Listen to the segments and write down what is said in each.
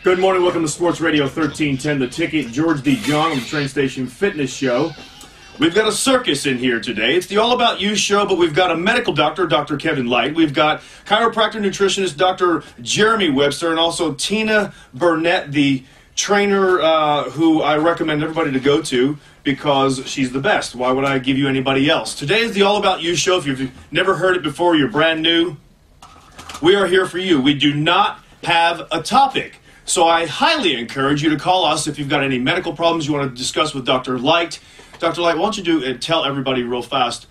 Good morning, welcome to Sports Radio 1310, The Ticket. George DeJong on the Train Station Fitness Show. We've got a circus in here today. It's the All About You show, but we've got a medical doctor, Dr. Kevin Light. We've got chiropractor nutritionist, Dr. Jeremy Webster, and also Tina Burnett, the trainer who I recommend everybody to go to because she's the best. Why would I give you anybody else? Today is the All About You show. If you've never heard it before, you're brand new, we are here for you. We do not have a topic. So I highly encourage you to call us if you've got any medical problems you want to discuss with Dr. Light. Dr. Light, why don't you tell everybody real fast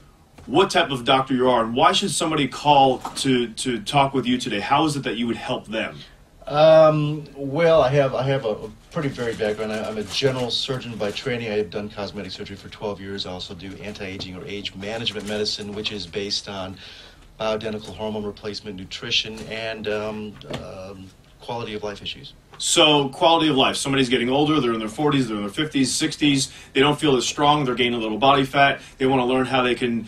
what type of doctor you are and why should somebody call to talk with you today? How is it that you would help them? Well, I have a pretty varied background. I'm a general surgeon by training. I have done cosmetic surgery for 12 years. I also do anti-aging or age management medicine, which is based on bioidentical hormone replacement, nutrition, and quality of life issues. So, quality of life. Somebody's getting older, they're in their 40s, they're in their 50s, 60s, they don't feel as strong, they're gaining a little body fat, they want to learn how they can,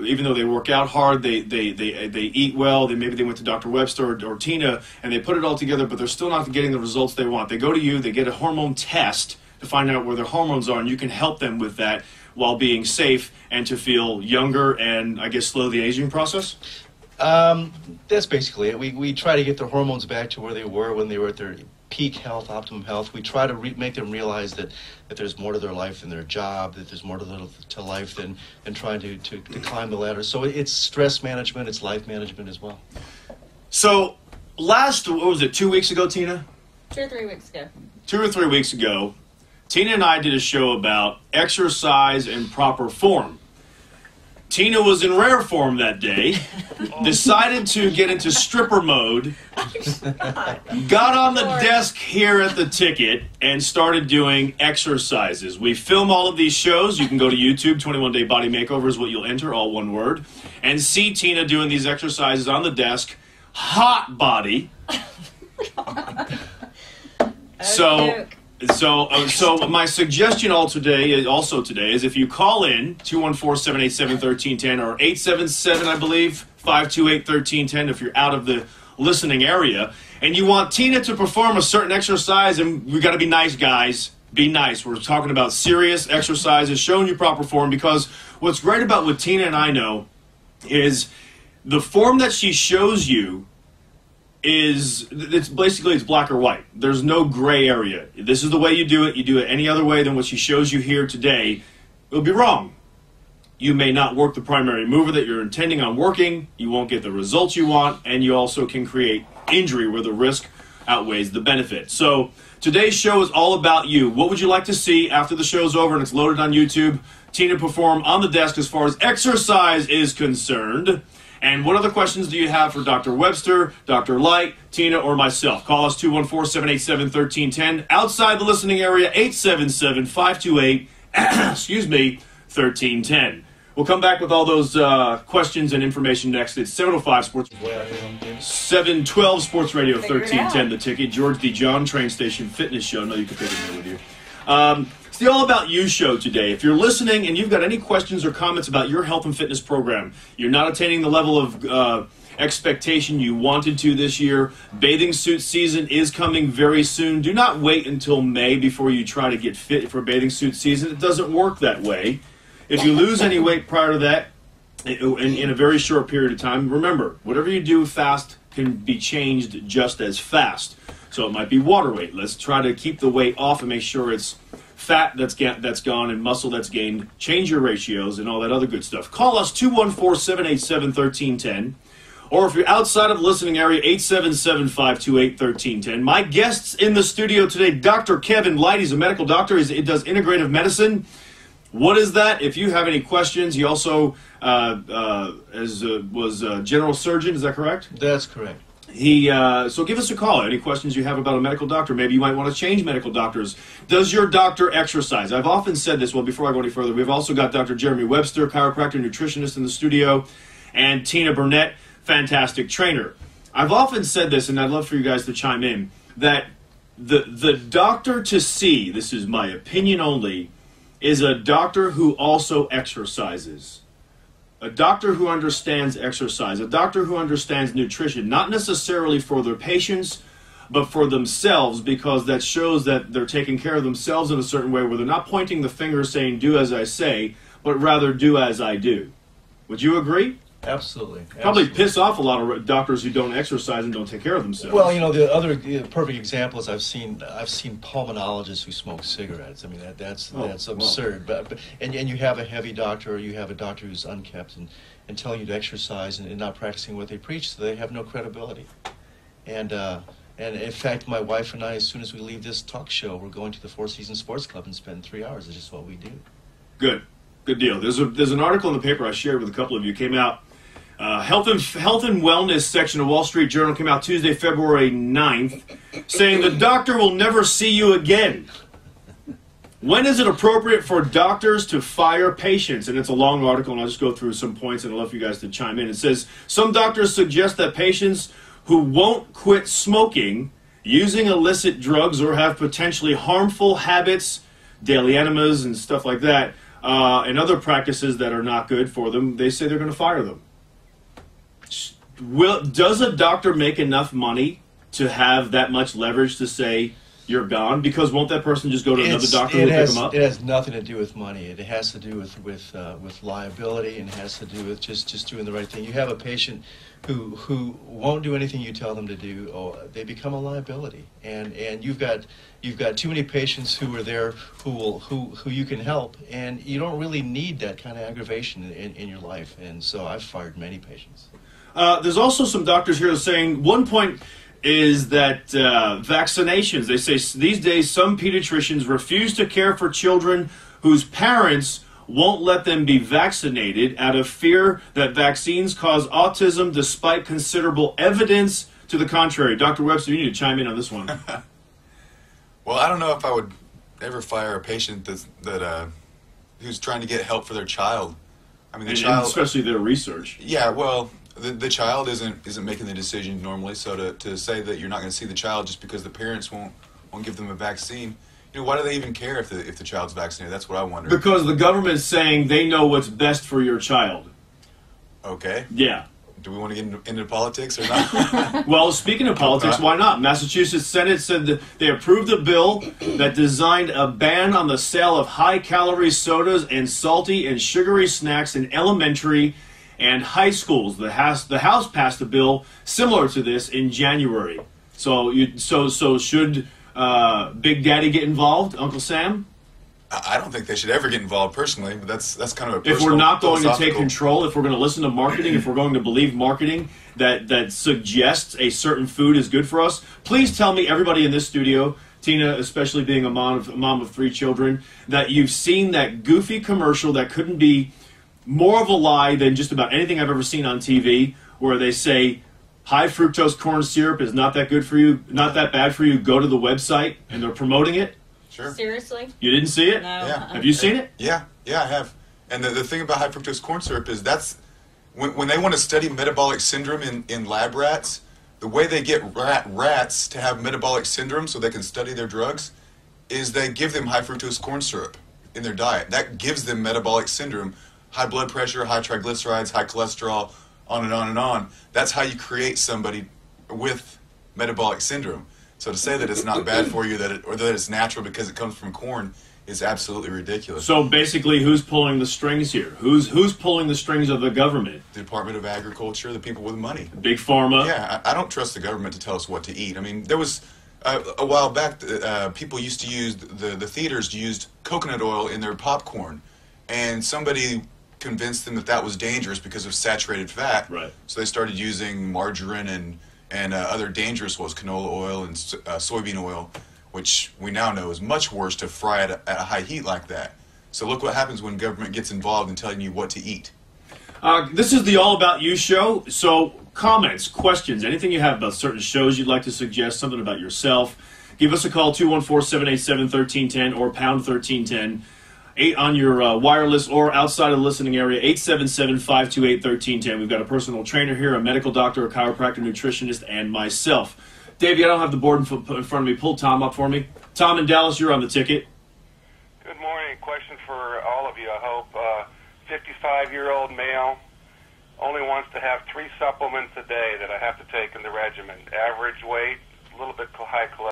even though they work out hard, they eat well, maybe they went to Dr. Webster or Tina, and they put it all together, but they're still not getting the results they want. They go to you, they get a hormone test to find out where their hormones are, and you can help them with that while being safe and to feel younger and, I guess, slow the aging process? That's basically it. We try to get their hormones back to where they were when they were at their peak health, optimum health. We try to make them realize that there's more to their life than their job, that there's more to life than trying to climb the ladder. So it's stress management, it's life management as well. So what was it, 2 weeks ago, Tina? 2 or 3 weeks ago. 2 or 3 weeks ago, Tina and I did a show about exercise and proper form. Tina was in rare form that day, decided to get into stripper mode, got on the desk here at the Ticket, and started doing exercises. We film all of these shows. You can go to YouTube, 21 Day Body Makeover is what you'll enter, all one word, and see Tina doing these exercises on the desk. Hot body. So my suggestion today is if you call in 214-787-1310 or 877, I believe, 528-1310 if you're out of the listening area, and you want Tina to perform a certain exercise, and we got to be nice, guys. Be nice. We're talking about serious exercises, showing you proper form, because what's great about what Tina and I know is the form that she shows you it's black or white. There's no gray area. This is the way you do it. You do it any other way than what she shows you here today, it'll be wrong. You may not work the primary mover that you're intending on working, you won't get the results you want, and you also can create injury where the risk outweighs the benefit. So today's show is all about you. What would you like to see after the show's over and it's loaded on YouTube? Tina perform on the desk as far as exercise is concerned. And what other questions do you have for Dr. Webster, Dr. Light, Tina, or myself? Call us 214-787-1310. Outside the listening area, 877-528, 1310. We'll come back with all those questions and information next. It's 705 Sports, 712 Sports Radio 1310, The Ticket. George DeJong, Train Station Fitness Show. No, you can take it there with you. It's the All About You show today. If you're listening and you've got any questions or comments about your health and fitness program, you're not attaining the level of expectation you wanted to this year, bathing suit season is coming very soon. Do not wait until May before you try to get fit for bathing suit season. It doesn't work that way. If you lose any weight prior to that in a very short period of time, remember, whatever you do fast can be changed just as fast. So it might be water weight. Let's try to keep the weight off and make sure it's fat that's gone and muscle that's gained. Change your ratios and all that other good stuff. Call us 214-787-1310. Or if you're outside of the listening area, 877-528-1310. My guests in the studio today, Dr. Kevin Light. He's a medical doctor. He does integrative medicine. What is that? If you have any questions, he also was a general surgeon. Is that correct? That's correct. So give us a call. Any questions you have about a medical doctor? Maybe you might want to change medical doctors. Does your doctor exercise? I've often said this. Well, before I go any further, we've also got Dr. Jeremy Webster, chiropractor, nutritionist in the studio, and Tina Burnett, fantastic trainer. I've often said this, and I'd love for you guys to chime in, that the doctor to see, this is my opinion only, is a doctor who also exercises. A doctor who understands exercise, a doctor who understands nutrition, not necessarily for their patients, but for themselves, because that shows that they're taking care of themselves in a certain way where they're not pointing the finger saying, do as I say, but rather do as I do. Would you agree? Absolutely. Probably piss off a lot of doctors who don't exercise and don't take care of themselves. Well, the other perfect example is I've seen pulmonologists who smoke cigarettes. I mean that's absurd. Wow. But you have a heavy doctor, or you have a doctor who's unkept and telling you to exercise and not practicing what they preach, so they have no credibility. And in fact, my wife and I, as soon as we leave this talk show, we're going to the Four Seasons Sports Club and spend 3 hours. It's just what we do. Good deal. There's an article in the paper I shared with a couple of you. Came out. Health and Wellness section of Wall Street Journal came out Tuesday, February 9th, saying the doctor will never see you again. When is it appropriate for doctors to fire patients? And it's a long article, and I'll just go through some points, and I'd love for you guys to chime in. It says, some doctors suggest that patients who won't quit smoking, using illicit drugs, or have potentially harmful habits, daily enemas and stuff like that, and other practices that are not good for them, they say they're going to fire them. Does a doctor make enough money to have that much leverage to say you're gone? Because won't that person just go to another doctor who will pick them up? It has nothing to do with money. It has to do with liability, and it has to do with just doing the right thing. You have a patient who won't do anything you tell them to do, or they become a liability. And you've got too many patients who are there who you can help, and you don't really need that kind of aggravation in your life. And so I've fired many patients. There's also some doctors here saying one point is that vaccinations, they say these days some pediatricians refuse to care for children whose parents won't let them be vaccinated out of fear that vaccines cause autism despite considerable evidence to the contrary. Dr. Webster, you need to chime in on this one. Well, I don't know if I would ever fire a patient who's trying to get help for their child. I mean, the child, especially their research. Yeah, well, the child isn't making the decision normally. So to say that you're not going to see the child just because the parents won't give them a vaccine, why do they even care if the child's vaccinated? That's what I wonder. Because the government's saying they know what's best for your child. Okay. Yeah. Do we want to get into politics or not? Well, speaking of politics, why not? Massachusetts Senate said that they approved a bill that designed a ban on the sale of high-calorie sodas and salty and sugary snacks in elementary and high schools. The House passed a bill similar to this in January. So should Big Daddy get involved, Uncle Sam? I don't think they should ever get involved personally, but that's kind of a personal, if we're not going to take control, if we're going to listen to marketing, if we're going to believe marketing that suggests a certain food is good for us, please tell me, everybody in this studio, Tina especially being a mom of 3 children, that you've seen that goofy commercial that couldn't be more of a lie than just about anything I've ever seen on TV, where they say high fructose corn syrup is not that good for you, not that bad for you, go to the website, and they're promoting it. Sure. Seriously? You didn't see it? No. Yeah. Have you seen it? Yeah, I have. And the thing about high fructose corn syrup is that's when they want to study metabolic syndrome in lab rats, the way they get rats to have metabolic syndrome so they can study their drugs is they give them high fructose corn syrup in their diet. That gives them metabolic syndrome, high blood pressure, high triglycerides, high cholesterol, on and on and on. That's how you create somebody with metabolic syndrome. So to say that it's not bad for you, or that it's natural because it comes from corn, is absolutely ridiculous. So basically, who's pulling the strings here? Who's pulling the strings of the government? The Department of Agriculture, the people with money. Big Pharma? Yeah, I don't trust the government to tell us what to eat. I mean, there was a while back, people used to use, the theaters used coconut oil in their popcorn, and somebody convinced them that was dangerous because of saturated fat. Right. So they started using margarine and other dangerous oils, canola oil and soybean oil, which we now know is much worse to fry at a high heat like that. So look what happens when government gets involved in telling you what to eat. This is the All About You show. So comments, questions, anything you have about certain shows you'd like to suggest, something about yourself, give us a call, 214-787-1310 or pound 1310. 8 on your wireless or outside of the listening area, 877-528-1310. We've got a personal trainer here, a medical doctor, a chiropractor, nutritionist, and myself. Davey, I don't have the board in front of me. Pull Tom up for me. Tom in Dallas, you're on the ticket. Good morning. Question for all of you, I hope. 55-year-old male, only wants to have 3 supplements a day that I have to take in the regimen. Average weight, a little bit high cholesterol.